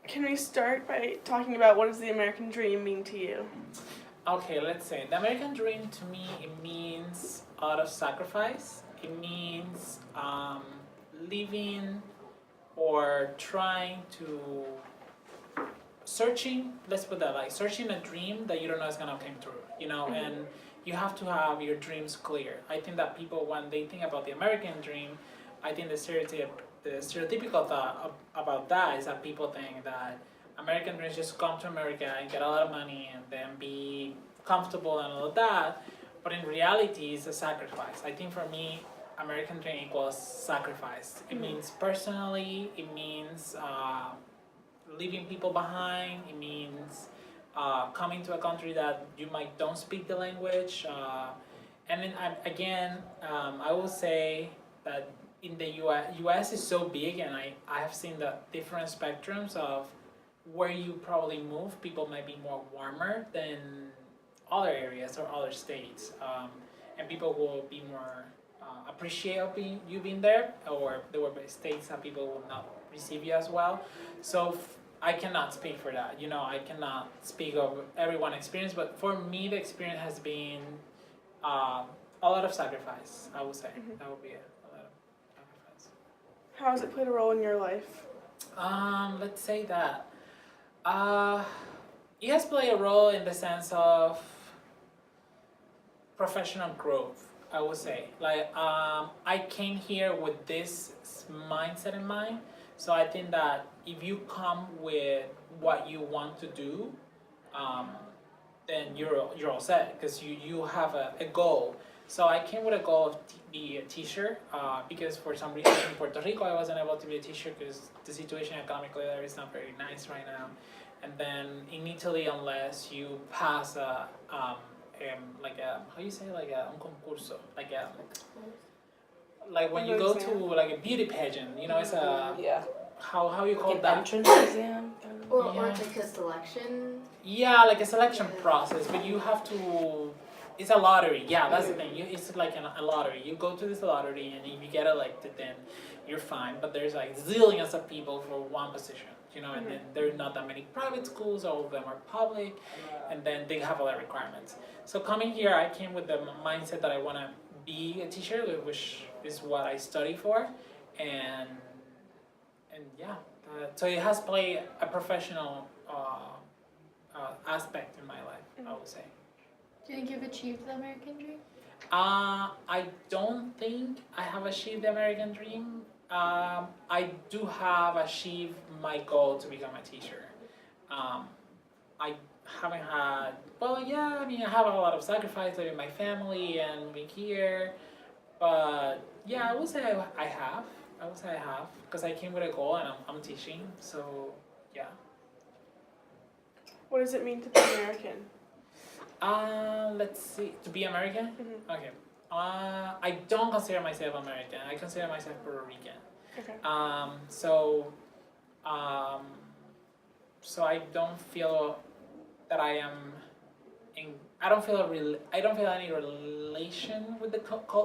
Can we start by talking about what does the American dream mean to you? Okay, let's say the American dream to me it means a lot of sacrifice. It means living or trying to searching. Let's put that like searching a dream that you don't know is gonna come true. And you have to have your dreams clear. I think that people when they think about the American dream, I think the stereotypical thought about that is that people think that American dreams just come to America and get a lot of money and then be comfortable and all of that. But in reality, it's a sacrifice. I think for me, American dream equals sacrifice. It means personally, it means leaving people behind. It means coming to a country that you might don't speak the language. And then again, I will say that in the US is so big, and I have seen the different spectrums of where you probably move. People might be more warmer than other areas or other states, and people will be more appreciate you being there, or there will be states that people will not receive you as well. So I cannot speak for that. I cannot speak of everyone's experience, but for me, the experience has been a lot of sacrifice. I would say that would be a lot of sacrifice. How has it played a role in your life? Let's say that it has played a role in the sense of professional growth. I would say, like, I came here with this mindset in mind. So I think that if you come with what you want to do, then you're all set because you have a goal. So I came with a goal of be a teacher because for some reason in Puerto Rico I wasn't able to be a teacher because the situation economically there is not very nice right now. And then in Italy, unless you pass like a how you say like un concurso like when you go to like a beauty pageant, it's a how you call Like an that entrance exam? Or Yeah. it's like a selection. Yeah, like a selection process, but you have to. It's a lottery. Yeah, that's the thing. It's like a lottery. You go to this lottery, and if you get elected, then you're fine. But there's like zillions of people for one position, and then there are not that many private schools. All of them are public, and then they have other requirements. So coming here, I came with the mindset that I want to be a teacher, which is what I study for, and yeah. So it has played a professional aspect in my life, I would say. Do you think you've achieved the American dream? I don't think I have achieved the American dream. I do have achieved my goal to become a teacher. I haven't had, well, yeah, I mean, I have a lot of sacrifice living my family and being here, but yeah, I would say I have. I would say I have, because I came with a goal and I'm teaching, so yeah. What does it mean to be American? Let's see. To be American? Mm-hmm. Okay. I don't consider myself American. I consider myself Puerto Rican. Okay. So I don't feel that I am in. I don't feel any relation with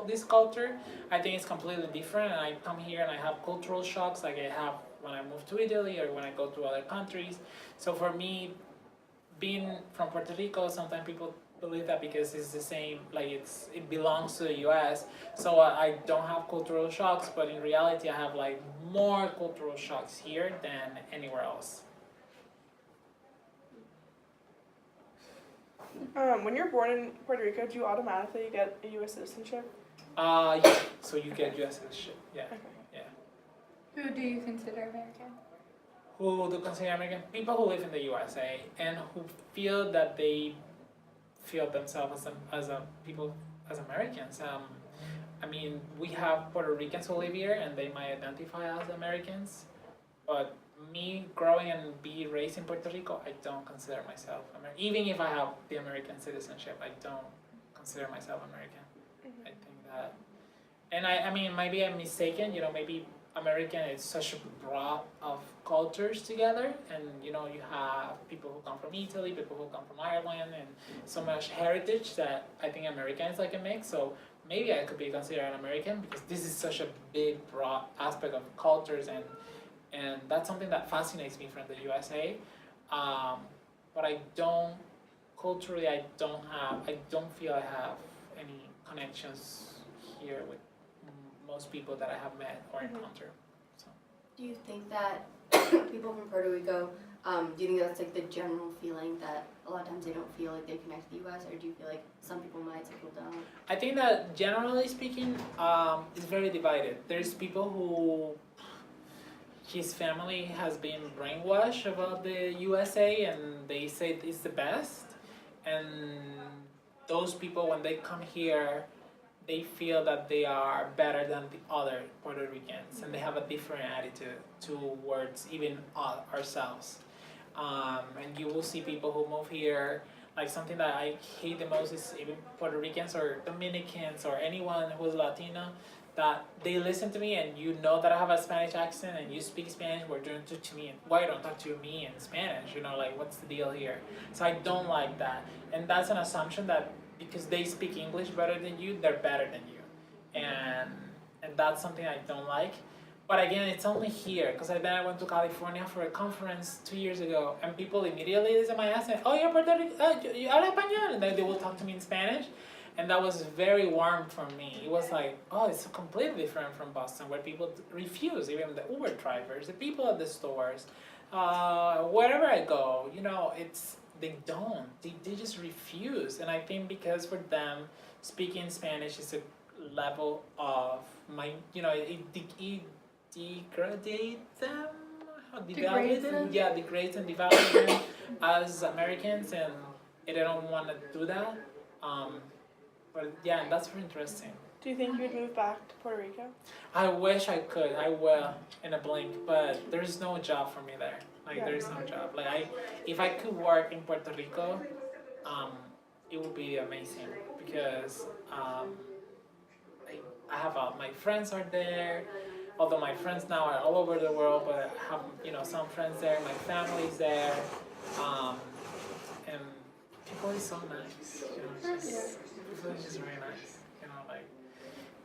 this culture. I think it's completely different, and I come here and I have cultural shocks like I have when I move to Italy or when I go to other countries. So for me, being from Puerto Rico, sometimes people believe that because it's the same, like it belongs to the U.S. So I don't have cultural shocks, but in reality, I have like more cultural shocks here than anywhere else. When you're born in Puerto Rico, do you automatically get a U.S. citizenship? Yeah. So you get U.S. citizenship. Yeah. Okay. Yeah. Who do you consider American? Who do consider American? People who live in the USA and who feel that they feel themselves as Americans. I mean, we have Puerto Ricans who live here and they might identify as Americans, but me growing and be raised in Puerto Rico, I don't consider myself American. Even if I have the American citizenship, I don't consider myself American. I think that, and I mean, maybe I'm mistaken. Maybe American is such a broad of cultures together, and you have people who come from Italy, people who come from Ireland, and so much heritage that I think American is like a mix. So maybe I could be considered an American because this is such a big, broad aspect of cultures, and and that's something that fascinates me from the USA. But I don't culturally. I don't feel I have any connections here with most people that I have met or encountered. So. Do you think that people from Puerto Rico, do you think that's like the general feeling that a lot of times they don't feel like they connect to the U.S., or do you feel like some people might, some people don't? I think that generally speaking, it's very divided. There's people who his family has been brainwashed about the USA and they say it's the best. And those people, when they come here, they feel that they are better than the other Puerto Ricans and they have a different attitude towards even ourselves. And you will see people who move here, like something that I hate the most is even Puerto Ricans or Dominicans or anyone who is Latino, that they listen to me and you know that I have a Spanish accent and you speak Spanish, why don't you talk to me, why don't talk to me in Spanish, you know, like what's the deal here? So I don't like that. And that's an assumption that because they speak English better than you, they're better than you. And that's something I don't like. But again, it's only here, because then I went to California for a conference 2 years ago, and people immediately listen to my accent, oh, you're Puerto Rican, you habla español, and then they will talk to me in Spanish. And that was very warm for me. It was like, oh, it's completely different from Boston, where people refuse, even the Uber drivers, the people at the stores, wherever I go, you know, they don't. They just refuse. And I think because for them, speaking Spanish is a level of it degrades them. Degrades them? Yeah, degrades and devalues them as Americans, and they don't want to do that. But yeah, that's very interesting. Do you think you'd move back to Puerto Rico? I wish I could. I will in a blink, but there's no job for me there. Like there's no job. Like if I could work in Puerto Rico, it would be amazing because I have my friends are there. Although my friends now are all over the world, but I have some friends there. My family's there, and people is so nice. People is just very nice. Like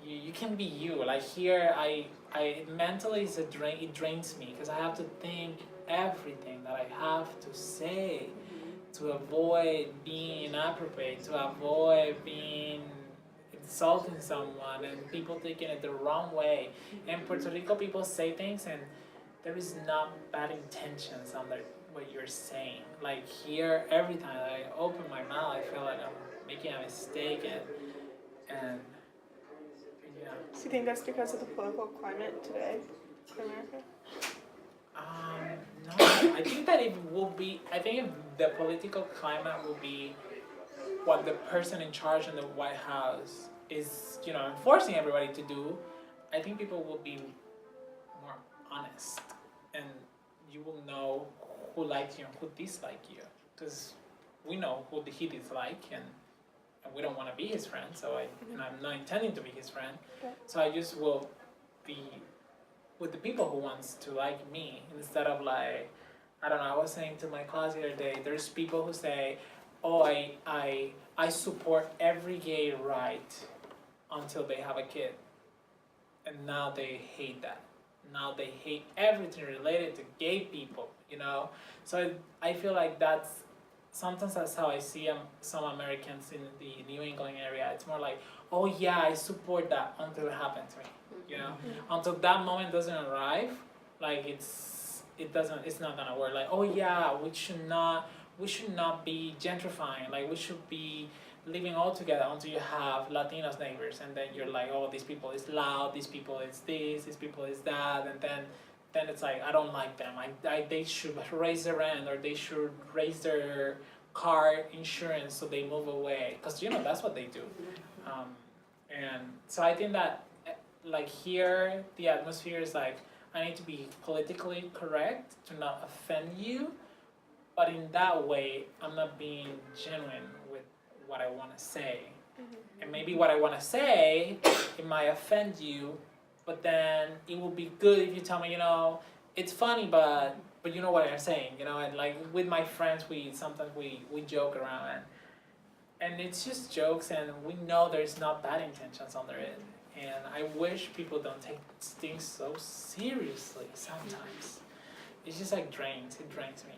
you can be you. Like here, I mentally it drains me because I have to think everything that I have to say to avoid being inappropriate, to avoid being insulting someone and people taking it the wrong way. In Puerto Rico, people say things and there is not bad intentions under what you're saying. Like here, every time I open my mouth, I feel like I'm making a mistake and yeah. So you think that's because of the political climate today in America? No, I think that I think if the political climate will be what the person in charge in the White House is, enforcing everybody to do, I think people will be more honest and you will know who likes you and who dislikes you, because we know who he dislikes and we don't want to be his friend, so I'm not intending to be his friend, so I just will be with the people who wants to like me instead of like, I don't know, I was saying to my class the other day, there's people who say, oh, I support every gay right until they have a kid. And now they hate that. Now they hate everything related to gay people, So I feel like sometimes that's how I see some Americans in the New England area. It's more like, oh yeah, I support that until it happens to me, Until that moment doesn't arrive, like it's not gonna work. Like, oh yeah, we should not be gentrifying. Like we should be living all together until you have Latinos neighbors, and then you're like, oh, these people is loud, these people is this, these people is that, and then it's like I don't like them. They should raise their rent or they should raise their car insurance so they move away, because that's what they do. And so I think that like here the atmosphere is like I need to be politically correct to not offend you. But in that way, I'm not being genuine with what I want to say. And maybe what I want to say, it might offend you, but then it will be good if you tell me, it's funny, but you know what I'm saying, and like with my friends, sometimes we joke around and it's just jokes and we know there's not bad intentions under it. and I wish people don't take things so seriously sometimes. It's just like it drains me.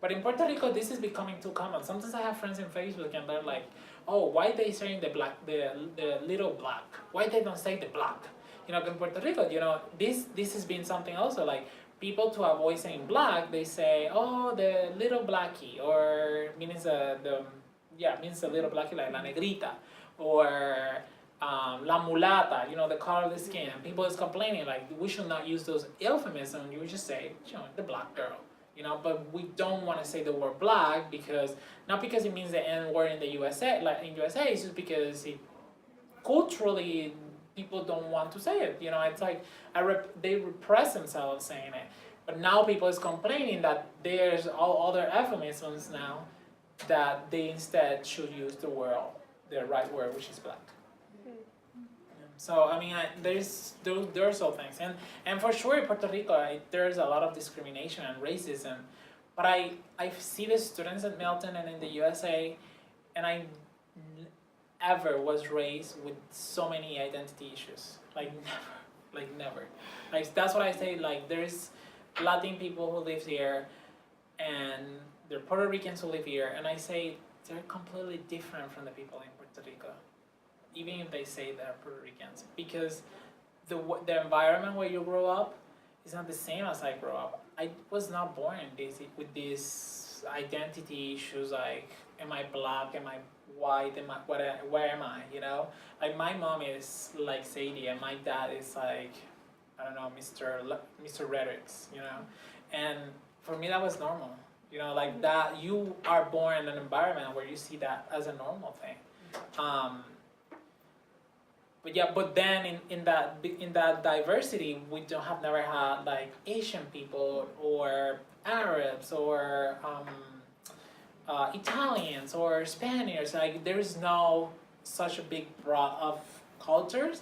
But in Puerto Rico, this is becoming too common. Sometimes I have friends in Facebook and they're like, oh, why they saying the little black? Why they don't say the black? You know, in Puerto Rico, you know, this has been something also, like, people to avoid saying black, they say, oh, the little blackie, or means the little blackie, like la negrita, or la mulata, you know, the color of the skin. And people is complaining, like, we should not use those euphemisms, you would just say, you know, the black girl. You know, but we don't want to say the word black because, not because it means the N word in the USA, like in USA, it's just because culturally people don't want to say it. You know, it's like they repress themselves saying it. But now people is complaining that there's all other euphemisms now that they instead should use the right word, which is black. So I mean, there's all things, and for sure in Puerto Rico there's a lot of discrimination and racism, but I see the students at Milton and in the USA, and I ever was raised with so many identity issues, like never. Like that's what I say. Like there's Latin people who live here, and there are Puerto Ricans who live here, and I say they're completely different from the people in Puerto Rico. Even if they say they're Puerto Ricans, because the environment where you grow up is not the same as I grew up. I was not born with these identity issues like, am I black, am I white, where am I, you know? Like my mom is like Sadie, and my dad is like, I don't know, Mr. Rhetorics, you know? And for me that was normal, you know, like that you are born in an environment where you see that as a normal thing. But then in that diversity, we have never had like Asian people or Arabs or Italians or Spaniards. Like there is no such a big broad of cultures.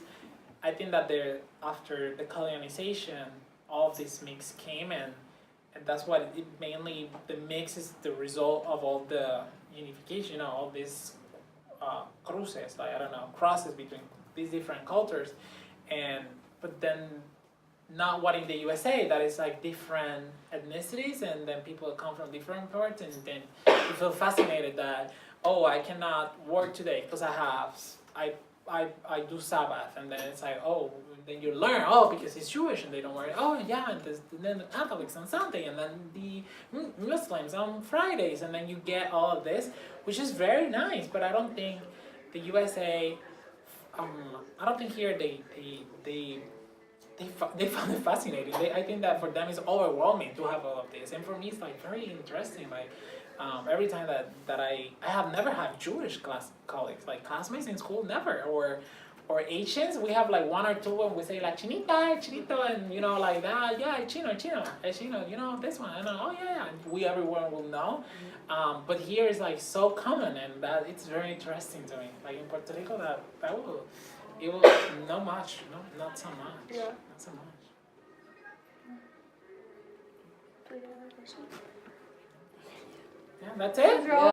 I think that after the colonization, all of this mix came in, and that's what the mix is the result of all the unification, you know, all these cruces, like I don't know, crosses between these different cultures, but then not what in the USA that is like different ethnicities, and then people come from different parts, and then you feel fascinated that, oh, I cannot work today because I do Sabbath, and then it's like, oh, then you learn, oh, because it's Jewish and they don't work, oh yeah, and then the Catholics on Sunday, and then the Muslims on Fridays, and then you get all of this, which is very nice. But I don't think the USA, I don't think here they found it fascinating. I think that for them it's overwhelming to have all of this, and for me it's like very interesting. Like every time that I have never had Jewish colleagues, like classmates in school, never, or Asians. We have like one or two, and we say like chinito, and you know, like that, yeah, chino, you know, this one, and oh yeah, and everyone will know. But here is like so common, and that it's very interesting to me. Like in Puerto Rico, it will not much, not so much, Yeah. not so much. Do you have a question? Yeah, that's it. Yeah.